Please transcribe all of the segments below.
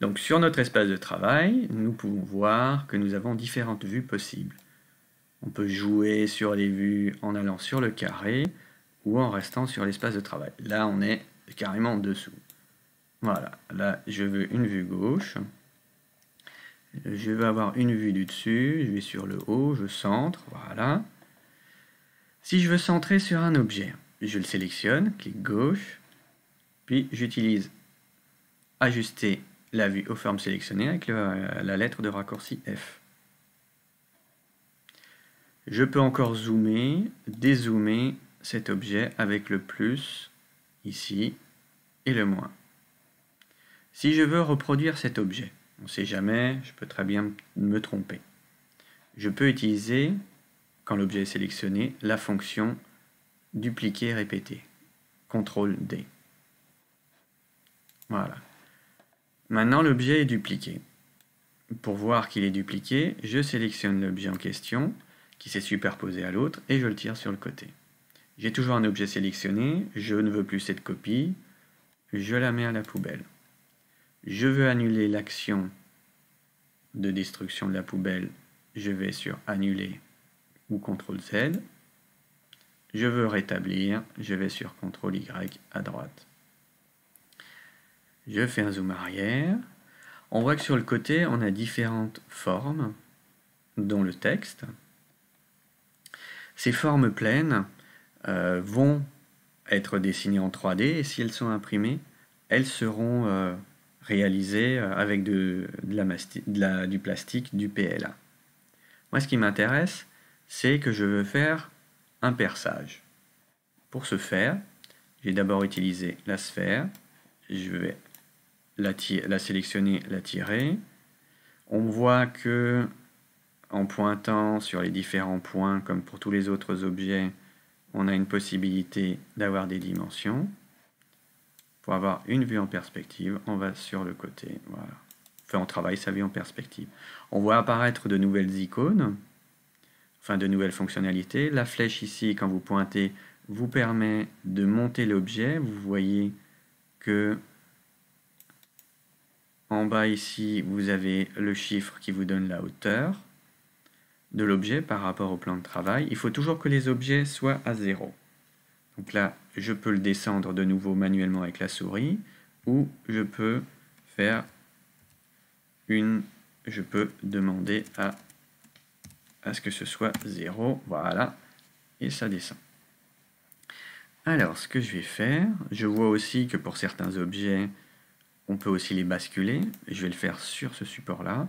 Donc sur notre espace de travail, nous pouvons voir que nous avons différentes vues possibles. On peut jouer sur les vues en allant sur le carré ou en restant sur l'espace de travail. Là, on est carrément en dessous. Voilà, là, je veux une vue gauche. Je veux avoir une vue du dessus, je vais sur le haut, je centre, voilà. Si je veux centrer sur un objet, je le sélectionne, clic gauche, puis j'utilise ajuster la vue aux formes sélectionnées avec la lettre de raccourci F. Je peux encore zoomer, dézoomer cet objet avec le plus ici et le moins. Si je veux reproduire cet objet, on ne sait jamais, je peux très bien me tromper. Je peux utiliser, quand l'objet est sélectionné, la fonction dupliquer répéter. CTRL D. Voilà. Maintenant, l'objet est dupliqué. Pour voir qu'il est dupliqué, je sélectionne l'objet en question, qui s'est superposé à l'autre, et je le tire sur le côté. J'ai toujours un objet sélectionné, je ne veux plus cette copie, je la mets à la poubelle. Je veux annuler l'action de destruction de la poubelle, je vais sur annuler ou CTRL Z. Je veux rétablir, je vais sur CTRL Y à droite. Je fais un zoom arrière. On voit que sur le côté, on a différentes formes, dont le texte. Ces formes pleines vont être dessinées en 3D et si elles sont imprimées, elles seront réalisées avec du plastique, du PLA. Moi, ce qui m'intéresse, c'est que je veux faire un perçage. Pour ce faire, j'ai d'abord utilisé la sphère, je vais la sélectionner, la tirer. On voit que en pointant sur les différents points, comme pour tous les autres objets, on a une possibilité d'avoir des dimensions. Pour avoir une vue en perspective, on va sur le côté. Voilà. Enfin, on travaille sa vue en perspective. On voit apparaître de nouvelles icônes, enfin de nouvelles fonctionnalités. La flèche ici, quand vous pointez, vous permet de monter l'objet. Vous voyez que en bas ici, vous avez le chiffre qui vous donne la hauteur de l'objet par rapport au plan de travail. Il faut toujours que les objets soient à 0. Donc là, je peux le descendre de nouveau manuellement avec la souris, ou je peux faire je peux demander à ce que ce soit 0. Voilà, et ça descend. Alors, ce que je vais faire, je vois aussi que pour certains objets, on peut aussi les basculer. Je vais le faire sur ce support-là.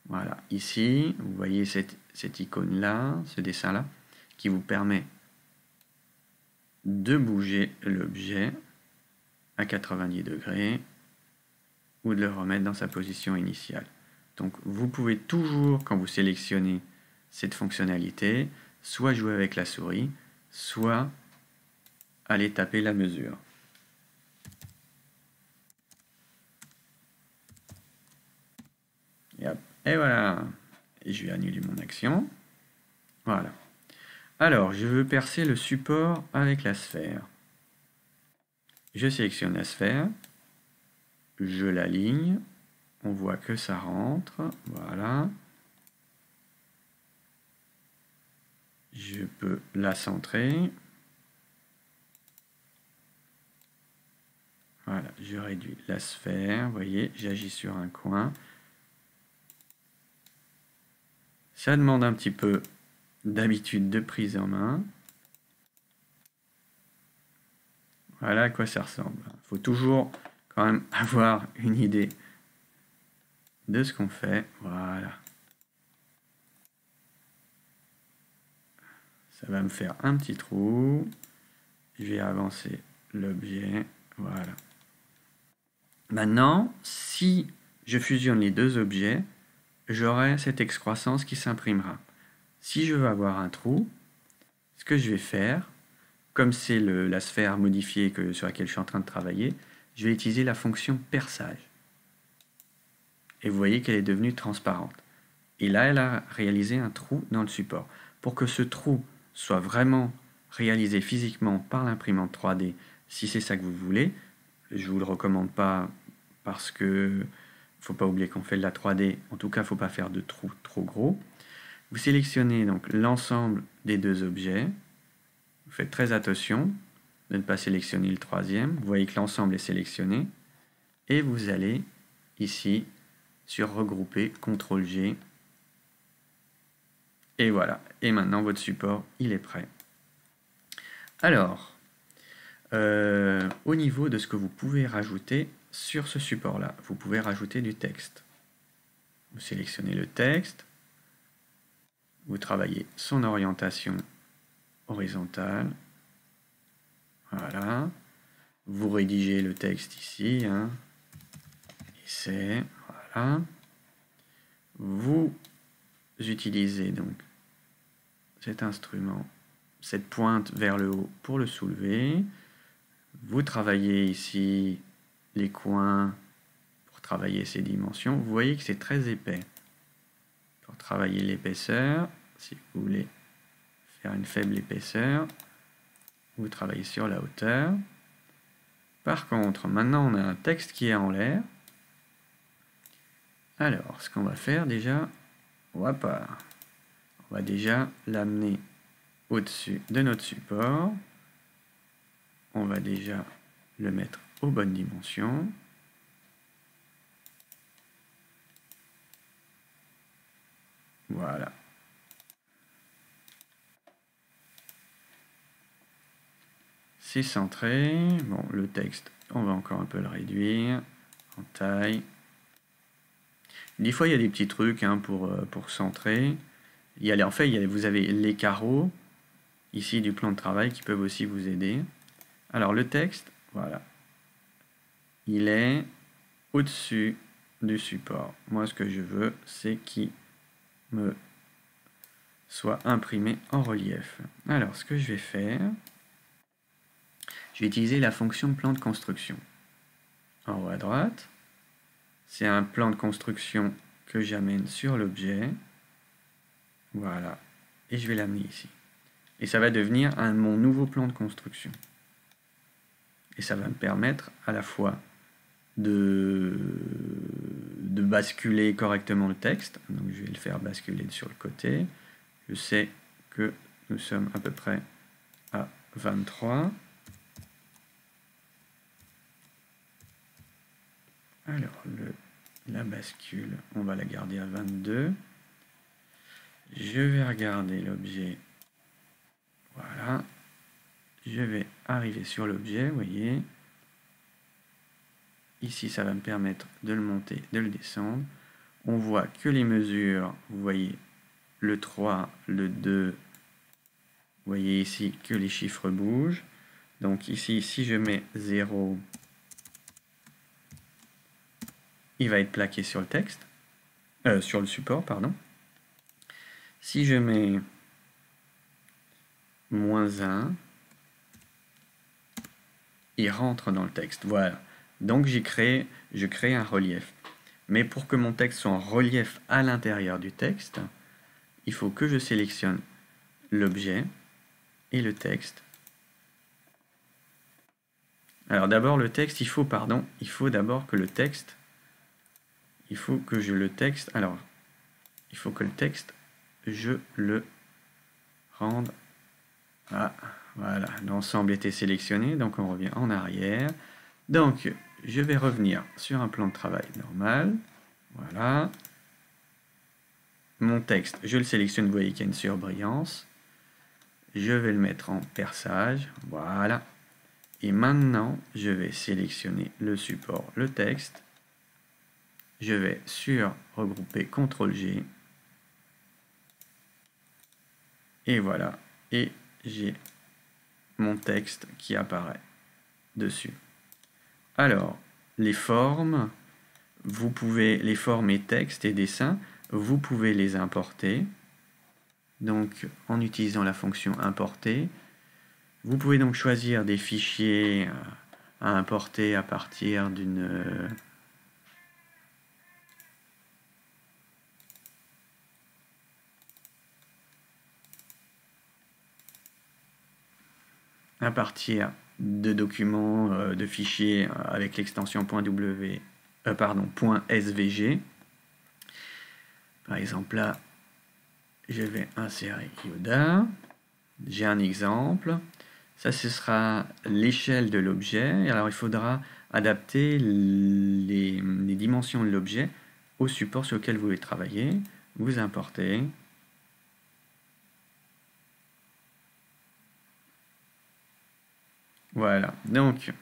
Voilà, ici, vous voyez cette icône-là, ce dessin-là, qui vous permet de bouger l'objet à 90 degrés ou de le remettre dans sa position initiale. Donc, vous pouvez toujours, quand vous sélectionnez cette fonctionnalité, soit jouer avec la souris, soit aller taper la mesure. Et hop. Et voilà, et je vais annuler mon action. Voilà. Alors, je veux percer le support avec la sphère. Je sélectionne la sphère, je l'aligne, on voit que ça rentre, voilà. Je peux la centrer. Voilà, je réduis la sphère, vous voyez, j'agis sur un coin. Ça demande un petit peu d'habitude de prise en main. Voilà à quoi ça ressemble. Il faut toujours quand même avoir une idée de ce qu'on fait. Voilà. Ça va me faire un petit trou. Je vais avancer l'objet. Voilà. Maintenant, si je fusionne les deux objets, j'aurai cette excroissance qui s'imprimera. Si je veux avoir un trou, ce que je vais faire, comme c'est la sphère modifiée sur laquelle je suis en train de travailler, je vais utiliser la fonction perçage. Et vous voyez qu'elle est devenue transparente. Et là, elle a réalisé un trou dans le support. Pour que ce trou soit vraiment réalisé physiquement par l'imprimante 3D, si c'est ça que vous voulez, je ne vous le recommande pas parce que faut pas oublier qu'on fait de la 3D, en tout cas, il ne faut pas faire de trous trop gros. Vous sélectionnez donc l'ensemble des deux objets. Vous faites très attention de ne pas sélectionner le troisième. Vous voyez que l'ensemble est sélectionné. Et vous allez ici sur regrouper, CTRL G. Et voilà. Et maintenant, votre support, il est prêt. Alors, au niveau de ce que vous pouvez rajouter sur ce support-là, vous pouvez rajouter du texte. Vous sélectionnez le texte. Vous travaillez son orientation horizontale. Voilà. Vous rédigez le texte ici. Hein. Et voilà. Vous utilisez donc cet instrument, cette pointe vers le haut pour le soulever. Vous travaillez ici les coins pour travailler ces dimensions. Vous voyez que c'est très épais. Pour travailler l'épaisseur, si vous voulez faire une faible épaisseur, vous travaillez sur la hauteur. Par contre, maintenant on a un texte qui est en l'air. Alors, ce qu'on va faire déjà, on va déjà l'amener au-dessus de notre support. On va déjà le mettre aux bonnes dimensions. Voilà. C'est centré. Bon, le texte, on va encore un peu le réduire en taille. Des fois, il y a des petits trucs hein, pour centrer. En fait, vous avez les carreaux ici du plan de travail qui peuvent aussi vous aider. Alors, le texte, voilà. Il est au-dessus du support. Moi, ce que je veux, c'est qu'il me soit imprimé en relief. Alors, ce que je vais faire, je vais utiliser la fonction plan de construction. En haut à droite, c'est un plan de construction que j'amène sur l'objet. Voilà. Et je vais l'amener ici. Et ça va devenir mon nouveau plan de construction. Et ça va me permettre à la fois de basculer correctement le texte. Donc je vais le faire basculer sur le côté. Je sais que nous sommes à peu près à 23. Alors, la bascule, on va la garder à 22. Je vais regarder l'objet. Voilà. Je vais arriver sur l'objet, vous voyez. Ici, ça va me permettre de le monter, de le descendre. On voit que les mesures, vous voyez, le 3, le 2, vous voyez ici que les chiffres bougent. Donc ici, si je mets 0, il va être plaqué sur le texte, sur le support, pardon. Si je mets -1, il rentre dans le texte. Voilà. Donc je crée un relief. Mais pour que mon texte soit en relief à l'intérieur du texte, il faut que je sélectionne l'objet et le texte. Alors d'abord le texte, il faut d'abord que le texte, il faut que le texte, je le rende à, voilà, l'ensemble était sélectionné, donc on revient en arrière. Donc je vais revenir sur un plan de travail normal, voilà. Mon texte, je le sélectionne, vous voyez qu'il y a une surbrillance. Je vais le mettre en perçage, voilà. Et maintenant, je vais sélectionner le support, le texte. Je vais sur regrouper, CTRL G. Et voilà. Et j'ai mon texte qui apparaît dessus. Alors, les formes et texte et dessin, vous pouvez les importer. Donc, en utilisant la fonction importer, vous pouvez donc choisir des fichiers à importer à partir de documents, de fichiers avec l'extension .w .svg. Par exemple, là, je vais insérer Yoda. J'ai un exemple. Ça, ce sera l'échelle de l'objet. Alors, il faudra adapter les dimensions de l'objet au support sur lequel vous voulez travailler. Vous importez. Voilà. Donc,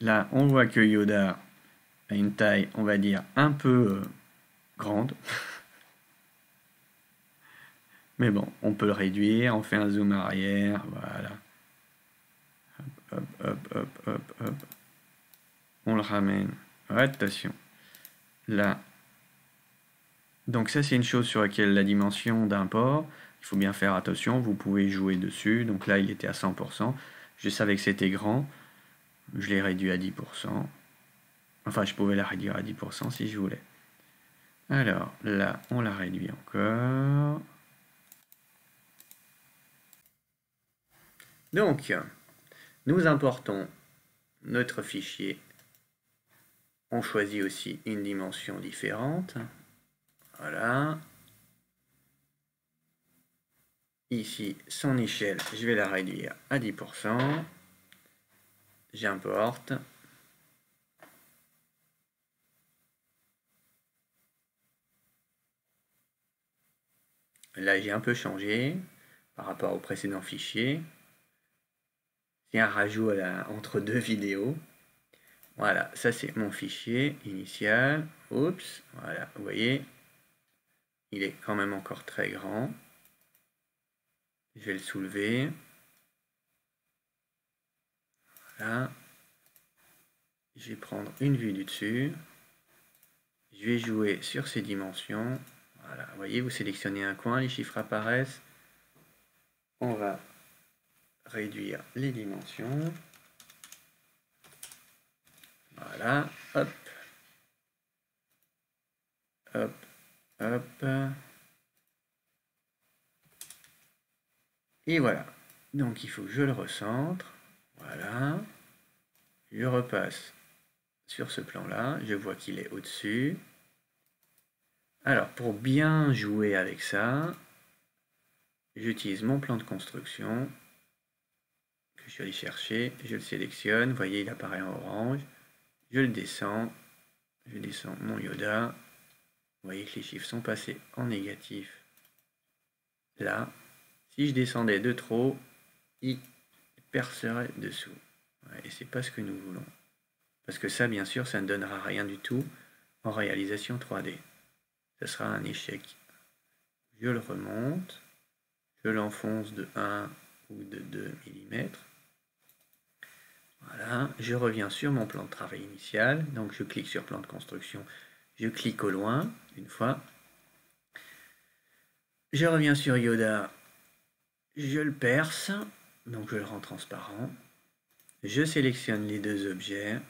là, on voit que Yoda a une taille, on va dire, un peu grande. Mais bon, on peut le réduire, on fait un zoom arrière, voilà. Hop, hop, hop, hop, hop. On le ramène. Attention. Là. Donc ça, c'est une chose sur laquelle la dimension d'import, il faut bien faire attention, vous pouvez jouer dessus. Donc là, il était à 100%. Je savais que c'était grand. Je l'ai réduit à 10%. Enfin, je pouvais la réduire à 10% si je voulais. Alors, là, on la réduit encore. Donc, nous importons notre fichier. On choisit aussi une dimension différente. Voilà. Ici, son échelle, je vais la réduire à 10%. J'importe. Là, j'ai un peu changé par rapport au précédent fichier. C'est un rajout entre deux vidéos. Voilà, ça c'est mon fichier initial. Oups, voilà, vous voyez, il est quand même encore très grand. Je vais le soulever. Voilà. Je vais prendre une vue du dessus. Je vais jouer sur ces dimensions. Voilà, vous voyez, vous sélectionnez un coin, les chiffres apparaissent. On va réduire les dimensions. Voilà, hop. Hop, hop. Et voilà. Donc il faut que je le recentre. Voilà. Je repasse sur ce plan-là. Je vois qu'il est au-dessus. Alors, pour bien jouer avec ça, j'utilise mon plan de construction que je suis allé chercher. Je le sélectionne. Vous voyez, il apparaît en orange. Je le descends. Je descends mon Yoda. Vous voyez que les chiffres sont passés en négatif. Là, si je descendais de trop, il percerait dessous. Et c'est pas ce que nous voulons. Parce que ça, bien sûr, ça ne donnera rien du tout en réalisation 3D. Ce sera un échec. Je le remonte. Je l'enfonce de 1 ou de 2 mm. Voilà. Je reviens sur mon plan de travail initial. Donc je clique sur plan de construction. Je clique au loin, une fois. Je reviens sur Yoda. Je le perce. Donc je le rends transparent. Je sélectionne les deux objets.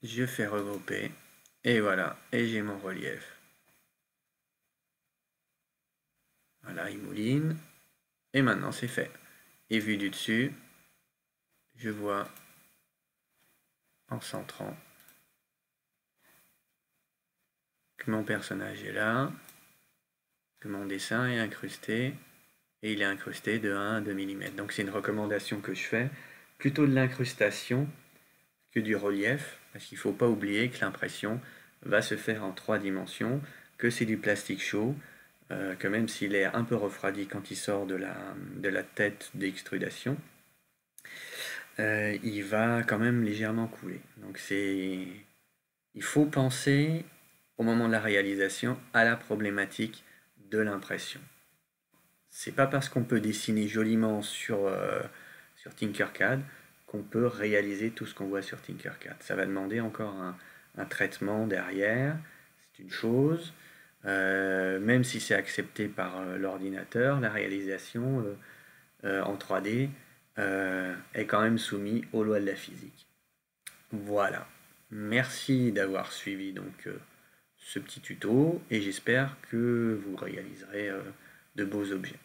Je fais regrouper. Et voilà. Et j'ai mon relief. Voilà, il mouline. Et maintenant, c'est fait. Et vu du dessus, je vois, en centrant, que mon personnage est là, que mon dessin est incrusté, et il est incrusté de 1 à 2 mm. Donc c'est une recommandation que je fais, plutôt de l'incrustation que du relief, parce qu'il ne faut pas oublier que l'impression va se faire en 3 dimensions, que c'est du plastique chaud, que même s'il est un peu refroidi quand il sort de la tête d'extrudation, il va quand même légèrement couler. Donc il faut penser au moment de la réalisation à la problématique de l'impression. C'est pas parce qu'on peut dessiner joliment sur Tinkercad qu'on peut réaliser tout ce qu'on voit sur Tinkercad. Ça va demander encore un traitement derrière, c'est une chose. Même si c'est accepté par l'ordinateur, la réalisation en 3D est quand même soumise aux lois de la physique. Voilà. Merci d'avoir suivi donc ce petit tuto et j'espère que vous réaliserez de beaux objets.